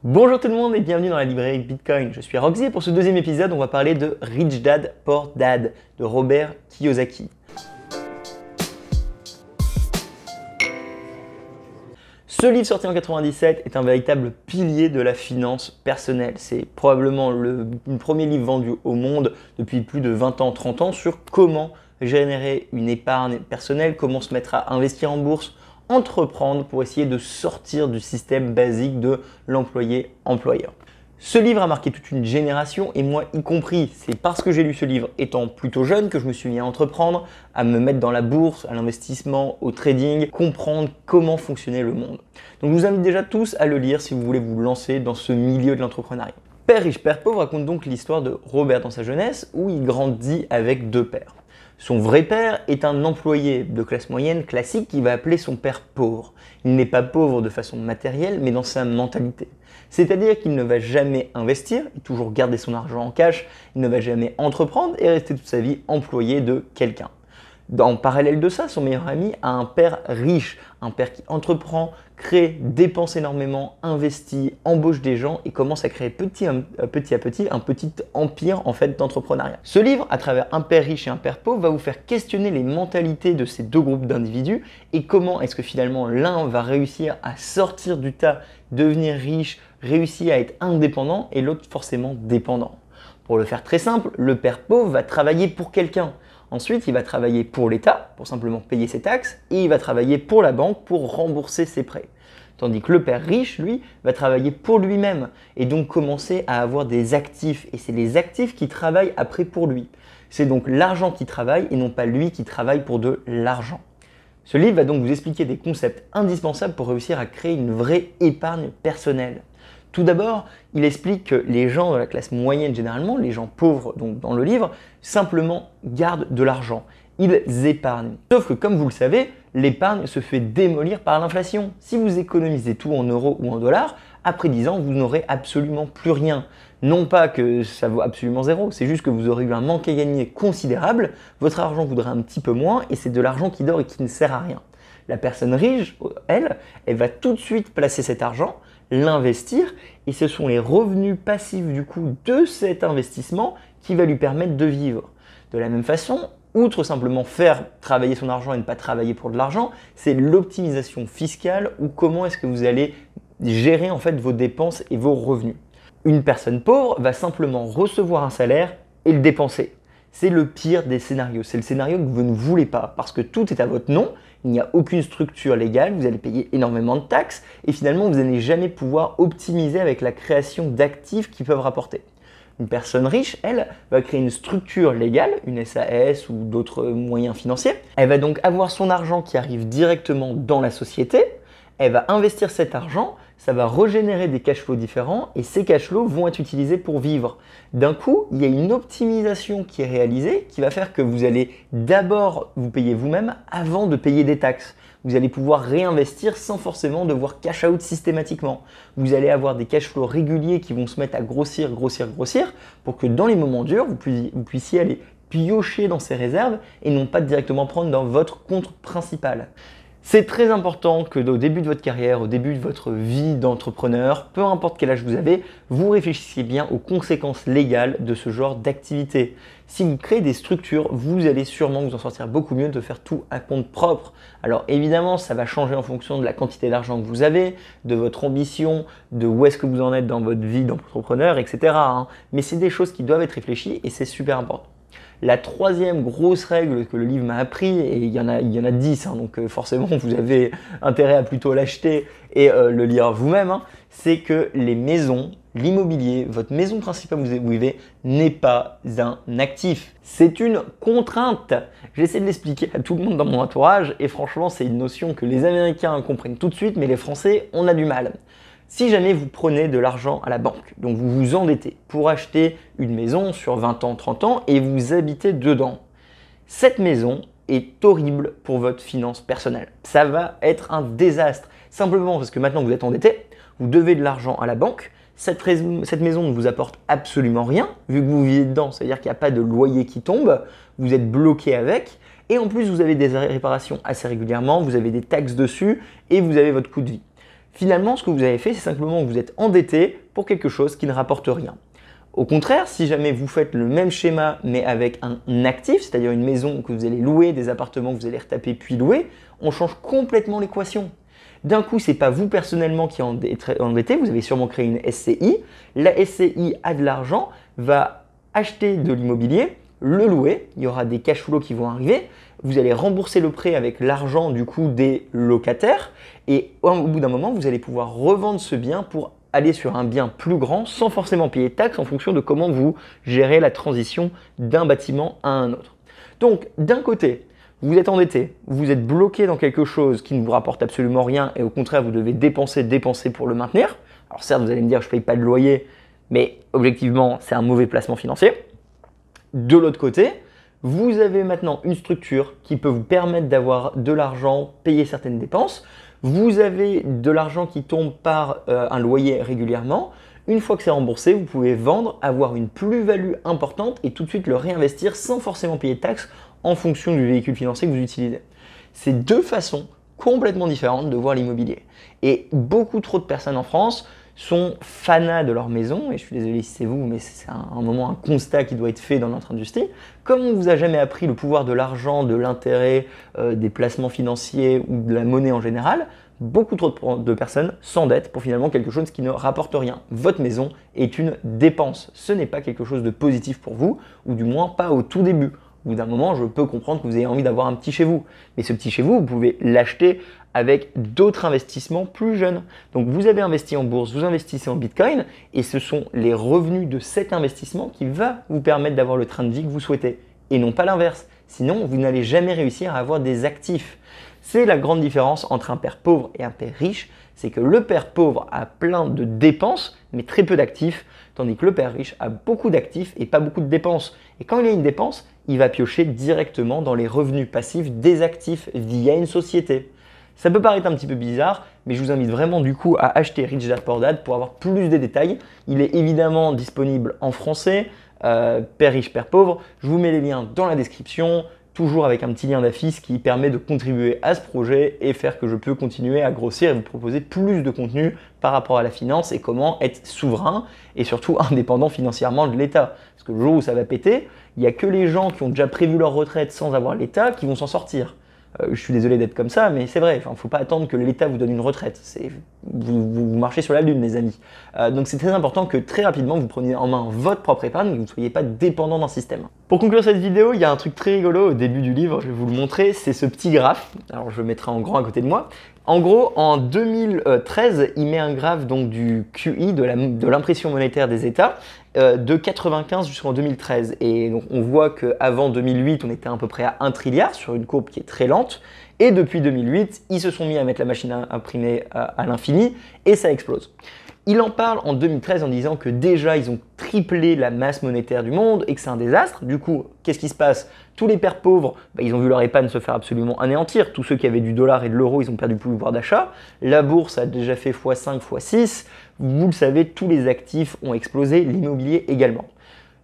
Bonjour tout le monde et bienvenue dans la librairie Bitcoin. Je suis Roxy et pour ce deuxième épisode, on va parler de Rich Dad Poor Dad de Robert Kiyosaki. Ce livre sorti en 1997 est un véritable pilier de la finance personnelle. C'est probablement le premier livre vendu au monde depuis plus de 20 ans, 30 ans sur comment générer une épargne personnelle, comment se mettre à investir en bourse, entreprendre pour essayer de sortir du système basique de l'employé-employeur. Ce livre a marqué toute une génération et moi y compris. C'est parce que j'ai lu ce livre étant plutôt jeune que je me suis mis à entreprendre, à me mettre dans la bourse, à l'investissement, au trading, comprendre comment fonctionnait le monde. Donc je vous invite déjà tous à le lire si vous voulez vous lancer dans ce milieu de l'entrepreneuriat. Père riche, père pauvre raconte donc l'histoire de Robert dans sa jeunesse où il grandit avec deux pères. Son vrai père est un employé de classe moyenne classique qui va appeler son père pauvre. Il n'est pas pauvre de façon matérielle, mais dans sa mentalité. C'est-à-dire qu'il ne va jamais investir, il toujours garder son argent en cash, il ne va jamais entreprendre et rester toute sa vie employé de quelqu'un. En parallèle de ça, son meilleur ami a un père riche, un père qui entreprend, crée, dépense énormément, investit, embauche des gens et commence à créer petit à petit un petit empire en fait d'entrepreneuriat. Ce livre, à travers un père riche et un père pauvre, va vous faire questionner les mentalités de ces deux groupes d'individus et comment est-ce que finalement l'un va réussir à sortir du tas, devenir riche, réussir à être indépendant et l'autre forcément dépendant. Pour le faire très simple, le père pauvre va travailler pour quelqu'un. Ensuite, il va travailler pour l'État, pour simplement payer ses taxes, et il va travailler pour la banque pour rembourser ses prêts. Tandis que le père riche, lui, va travailler pour lui-même et donc commencer à avoir des actifs. Et c'est les actifs qui travaillent après pour lui. C'est donc l'argent qui travaille et non pas lui qui travaille pour de l'argent. Ce livre va donc vous expliquer des concepts indispensables pour réussir à créer une vraie épargne personnelle. Tout d'abord, il explique que les gens de la classe moyenne généralement, les gens pauvres donc dans le livre, simplement gardent de l'argent. Ils épargnent. Sauf que comme vous le savez, l'épargne se fait démolir par l'inflation. Si vous économisez tout en euros ou en dollars, après 10 ans, vous n'aurez absolument plus rien. Non pas que ça vaut absolument zéro, c'est juste que vous aurez eu un manque à gagner considérable, votre argent voudra un petit peu moins et c'est de l'argent qui dort et qui ne sert à rien. La personne riche, elle va tout de suite placer cet argent, l'investir et ce sont les revenus passifs du coup de cet investissement qui va lui permettre de vivre. De la même façon, outre simplement faire travailler son argent et ne pas travailler pour de l'argent, c'est l'optimisation fiscale ou comment est-ce que vous allez gérer en fait vos dépenses et vos revenus. Une personne pauvre va simplement recevoir un salaire et le dépenser. C'est le pire des scénarios. C'est le scénario que vous ne voulez pas parce que tout est à votre nom, il n'y a aucune structure légale, vous allez payer énormément de taxes et finalement vous n'allez jamais pouvoir optimiser avec la création d'actifs qui peuvent rapporter. Une personne riche, elle, va créer une structure légale, une SAS ou d'autres moyens financiers. Elle va donc avoir son argent qui arrive directement dans la société. Elle va investir cet argent, ça va régénérer des cash flows différents et ces cash flows vont être utilisés pour vivre. D'un coup, il y a une optimisation qui est réalisée qui va faire que vous allez d'abord vous payer vous-même avant de payer des taxes. Vous allez pouvoir réinvestir sans forcément devoir cash out systématiquement. Vous allez avoir des cash flows réguliers qui vont se mettre à grossir pour que dans les moments durs, vous puissiez aller piocher dans ces réserves et non pas directement prendre dans votre compte principal. C'est très important que au début de votre carrière, au début de votre vie d'entrepreneur, peu importe quel âge vous avez, vous réfléchissiez bien aux conséquences légales de ce genre d'activité. Si vous créez des structures, vous allez sûrement vous en sortir beaucoup mieux de faire tout à compte propre. Alors évidemment, ça va changer en fonction de la quantité d'argent que vous avez, de votre ambition, de où est-ce que vous en êtes dans votre vie d'entrepreneur, etc. Mais c'est des choses qui doivent être réfléchies et c'est super important. La troisième grosse règle que le livre m'a appris, et il y en a 10, donc forcément vous avez intérêt à plutôt l'acheter et le lire vous-même, c'est que les maisons, l'immobilier, votre maison principale où vous vivez n'est pas un actif. C'est une contrainte. J'essaie de l'expliquer à tout le monde dans mon entourage et franchement c'est une notion que les Américains comprennent tout de suite mais les Français on a du mal. Si jamais vous prenez de l'argent à la banque, donc vous vous endettez pour acheter une maison sur 20 ans, 30 ans et vous habitez dedans, cette maison est horrible pour votre finance personnelle. Ça va être un désastre, simplement parce que maintenant que vous êtes endetté, vous devez de l'argent à la banque, cette maison ne vous apporte absolument rien, vu que vous vivez dedans, c'est-à-dire qu'il n'y a pas de loyer qui tombe, vous êtes bloqué avec, et en plus vous avez des réparations assez régulièrement, vous avez des taxes dessus et vous avez votre coût de vie. Finalement, ce que vous avez fait, c'est simplement que vous êtes endetté pour quelque chose qui ne rapporte rien. Au contraire, si jamais vous faites le même schéma mais avec un actif, c'est-à-dire une maison que vous allez louer, des appartements que vous allez retaper puis louer, on change complètement l'équation. D'un coup, ce n'est pas vous personnellement qui êtes endetté, vous avez sûrement créé une SCI. La SCI a de l'argent, va acheter de l'immobilier, le louer, il y aura des cash flows qui vont arriver, vous allez rembourser le prêt avec l'argent du coup des locataires et au bout d'un moment, vous allez pouvoir revendre ce bien pour aller sur un bien plus grand sans forcément payer de taxes en fonction de comment vous gérez la transition d'un bâtiment à un autre. Donc d'un côté, vous êtes endetté, vous êtes bloqué dans quelque chose qui ne vous rapporte absolument rien et au contraire vous devez dépenser pour le maintenir. Alors certes vous allez me dire je ne paye pas de loyer, mais objectivement c'est un mauvais placement financier. De l'autre côté, vous avez maintenant une structure qui peut vous permettre d'avoir de l'argent, payer certaines dépenses. Vous avez de l'argent qui tombe par un loyer régulièrement. Une fois que c'est remboursé, vous pouvez vendre, avoir une plus-value importante et tout de suite le réinvestir sans forcément payer de taxes en fonction du véhicule financier que vous utilisez. C'est deux façons complètement différentes de voir l'immobilier. Et beaucoup trop de personnes en France sont fanas de leur maison, et je suis désolé si c'est vous, mais c'est un constat qui doit être fait dans notre industrie. Comme on ne vous a jamais appris le pouvoir de l'argent, de l'intérêt, des placements financiers ou de la monnaie en général, beaucoup trop de personnes s'endettent pour finalement quelque chose qui ne rapporte rien. Votre maison est une dépense. Ce n'est pas quelque chose de positif pour vous, ou du moins pas au tout début. Au bout d'un moment, je peux comprendre que vous ayez envie d'avoir un petit chez vous. Mais ce petit chez vous, vous pouvez l'acheter avec d'autres investissements plus jeunes. Donc vous avez investi en bourse, vous investissez en Bitcoin et ce sont les revenus de cet investissement qui va vous permettre d'avoir le train de vie que vous souhaitez et non pas l'inverse. Sinon, vous n'allez jamais réussir à avoir des actifs. C'est la grande différence entre un père pauvre et un père riche, c'est que le père pauvre a plein de dépenses mais très peu d'actifs, tandis que le père riche a beaucoup d'actifs et pas beaucoup de dépenses. Et quand il a une dépense, il va piocher directement dans les revenus passifs des actifs via une société. Ça peut paraître un petit peu bizarre, mais je vous invite vraiment du coup à acheter Rich Dad Poor Dad pour avoir plus de détails. Il est évidemment disponible en français, Père riche, Père pauvre. Je vous mets les liens dans la description, toujours avec un petit lien d'affiche qui permet de contribuer à ce projet et faire que je peux continuer à grossir et vous proposer plus de contenu par rapport à la finance et comment être souverain et surtout indépendant financièrement de l'État. Parce que le jour où ça va péter, il n'y a que les gens qui ont déjà prévu leur retraite sans avoir l'État qui vont s'en sortir. Je suis désolé d'être comme ça, mais c'est vrai. Il ne faut pas attendre que l'État vous donne une retraite. Vous marchez sur la lune, les amis. Donc c'est très important que très rapidement, vous preniez en main votre propre épargne et que vous ne soyez pas dépendant d'un système. Pour conclure cette vidéo, il y a un truc très rigolo au début du livre, je vais vous le montrer, c'est ce petit graphe. Alors je le mettrai en grand à côté de moi. En gros, en 2013, il met un graphe donc, du QI, de l'impression monétaire des États, de 95 jusqu'en 2013. Et donc on voit qu'avant 2008, on était à peu près à 1 trilliard sur une courbe qui est très lente. Et depuis 2008, ils se sont mis à mettre la machine à imprimer à l'infini et ça explose. Il en parle en 2013 en disant que déjà ils ont triplé la masse monétaire du monde et que c'est un désastre. Du coup, qu'est-ce qui se passe? Tous les pères pauvres, ils ont vu leur épargne se faire absolument anéantir. Tous ceux qui avaient du dollar et de l'euro, ils ont perdu le pouvoir d'achat. La bourse a déjà fait x5, x6. Vous le savez, tous les actifs ont explosé, l'immobilier également.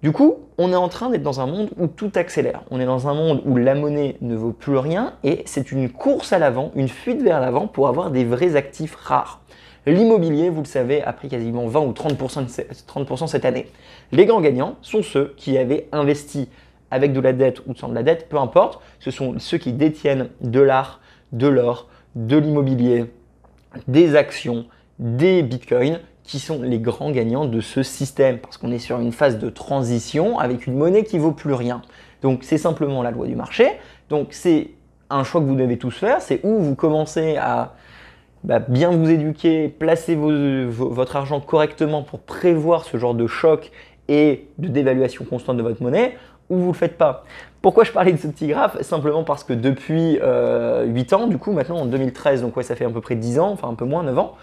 Du coup, on est en train d'être dans un monde où tout accélère. On est dans un monde où la monnaie ne vaut plus rien et c'est une course à l'avant, une fuite vers l'avant pour avoir des vrais actifs rares. L'immobilier, vous le savez, a pris quasiment 20 ou 30% cette année. Les grands gagnants sont ceux qui avaient investi avec de la dette ou sans de la dette, peu importe. Ce sont ceux qui détiennent de l'art, de l'or, de l'immobilier, des actions, des bitcoins, qui sont les grands gagnants de ce système. Parce qu'on est sur une phase de transition avec une monnaie qui ne vaut plus rien. Donc c'est simplement la loi du marché. Donc c'est un choix que vous devez tous faire. C'est où vous commencez à bien vous éduquer, placer votre argent correctement pour prévoir ce genre de choc et de dévaluation constante de votre monnaie, ou vous ne le faites pas. Pourquoi je parlais de ce petit graphe? Simplement parce que depuis 8 ans, du coup maintenant en 2013, donc ouais, ça fait à peu près 10 ans, enfin un peu moins, 9 ans,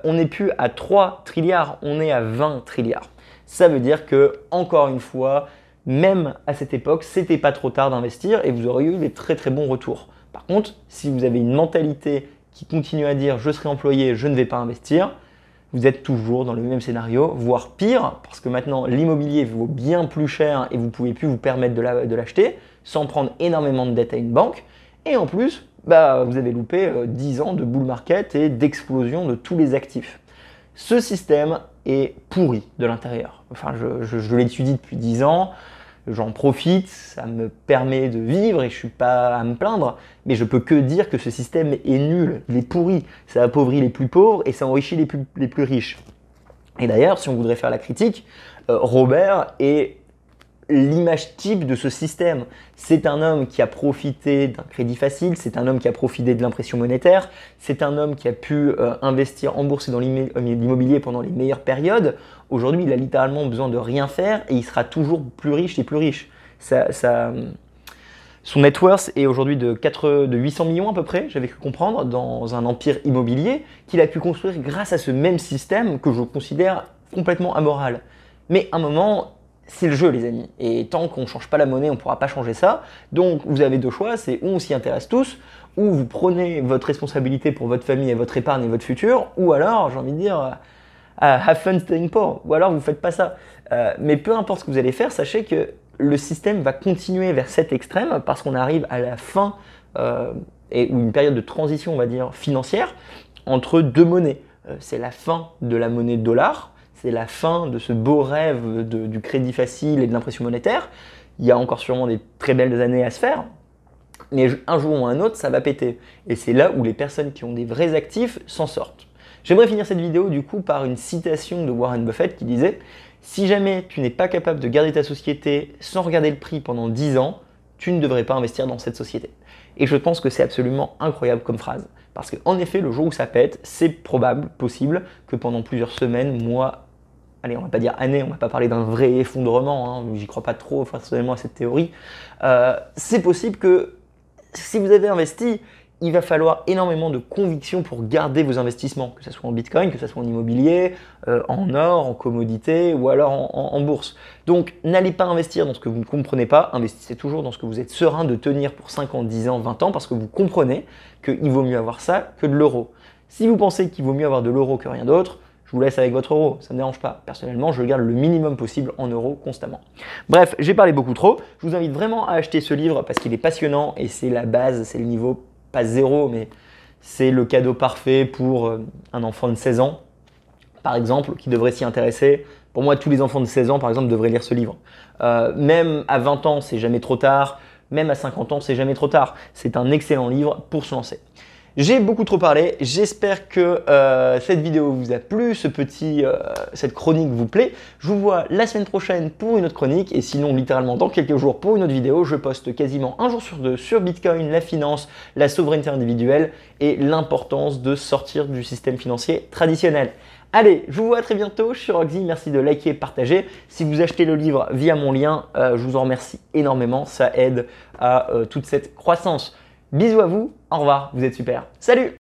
on n'est plus à 3 trilliards, on est à 20 trilliards. Ça veut dire que, encore une fois, même à cette époque, c'était pas trop tard d'investir et vous auriez eu des très très bons retours. Par contre, si vous avez une mentalité qui continue à dire « je serai employé, je ne vais pas investir », vous êtes toujours dans le même scénario, voire pire, parce que maintenant l'immobilier vaut bien plus cher et vous ne pouvez plus vous permettre de l'acheter sans prendre énormément de dettes à une banque. Et en plus, bah, vous avez loupé 10 ans de bull market et d'explosion de tous les actifs. Ce système est pourri de l'intérieur. Enfin, je l'étudie depuis 10 ans, j'en profite, ça me permet de vivre et je ne suis pas à me plaindre, mais je peux que dire que ce système est nul, il est pourri. Ça appauvrit les plus pauvres et ça enrichit les plus riches. Et d'ailleurs, si on voudrait faire la critique, Robert est l'image type de ce système. C'est un homme qui a profité d'un crédit facile, c'est un homme qui a profité de l'impression monétaire, c'est un homme qui a pu investir en bourse et dans l'immobilier pendant les meilleures périodes. Aujourd'hui, il a littéralement besoin de rien faire et il sera toujours plus riche et plus riche. Son net worth est aujourd'hui de 800 millions à peu près, j'avais cru comprendre, dans un empire immobilier qu'il a pu construire grâce à ce même système que je considère complètement amoral. Mais à un moment, c'est le jeu les amis, et tant qu'on ne change pas la monnaie, on ne pourra pas changer ça. Donc vous avez deux choix, c'est ou on s'y intéresse tous, ou vous prenez votre responsabilité pour votre famille et votre épargne et votre futur, ou alors, j'ai envie de dire, have fun staying poor, ou alors vous ne faites pas ça. Mais peu importe ce que vous allez faire, sachez que le système va continuer vers cet extrême parce qu'on arrive à la fin ou une période de transition, on va dire, financière entre deux monnaies. C'est la fin de la monnaie dollar, c'est la fin de ce beau rêve du crédit facile et de l'impression monétaire. Il y a encore sûrement des très belles années à se faire, mais un jour ou un autre, ça va péter. Et c'est là où les personnes qui ont des vrais actifs s'en sortent. J'aimerais finir cette vidéo du coup par une citation de Warren Buffett qui disait « Si jamais tu n'es pas capable de garder ta société sans regarder le prix pendant 10 ans, tu ne devrais pas investir dans cette société. » Et je pense que c'est absolument incroyable comme phrase. Parce qu'en effet, le jour où ça pète, c'est probable, possible, que pendant plusieurs semaines, mois, allez, on va pas dire années, on va pas parler d'un vrai effondrement, hein, j'y crois pas trop personnellement à cette théorie. C'est possible que si vous avez investi, il va falloir énormément de conviction pour garder vos investissements, que ce soit en Bitcoin, que ce soit en immobilier, en or, en commodité ou alors en bourse. Donc n'allez pas investir dans ce que vous ne comprenez pas, investissez toujours dans ce que vous êtes serein de tenir pour 5 ans, 10 ans, 20 ans parce que vous comprenez qu'il vaut mieux avoir ça que de l'euro. Si vous pensez qu'il vaut mieux avoir de l'euro que rien d'autre, je vous laisse avec votre euro, ça ne me dérange pas. Personnellement, je garde le minimum possible en euros constamment. Bref, j'ai parlé beaucoup trop. Je vous invite vraiment à acheter ce livre parce qu'il est passionnant et c'est la base, c'est le niveau, pas zéro, mais c'est le cadeau parfait pour un enfant de 16 ans, par exemple, qui devrait s'y intéresser. Pour moi, tous les enfants de 16 ans, par exemple, devraient lire ce livre. Même à 20 ans, c'est jamais trop tard. Même à 50 ans, c'est jamais trop tard. C'est un excellent livre pour se lancer. J'ai beaucoup trop parlé, j'espère que cette vidéo vous a plu, cette chronique vous plaît. Je vous vois la semaine prochaine pour une autre chronique et sinon littéralement dans quelques jours pour une autre vidéo. Je poste quasiment un jour sur deux sur Bitcoin, la finance, la souveraineté individuelle et l'importance de sortir du système financier traditionnel. Allez, je vous vois à très bientôt, je suis Roxy, merci de liker et partager. Si vous achetez le livre via mon lien, je vous en remercie énormément, ça aide à toute cette croissance. Bisous à vous, au revoir, vous êtes super. Salut!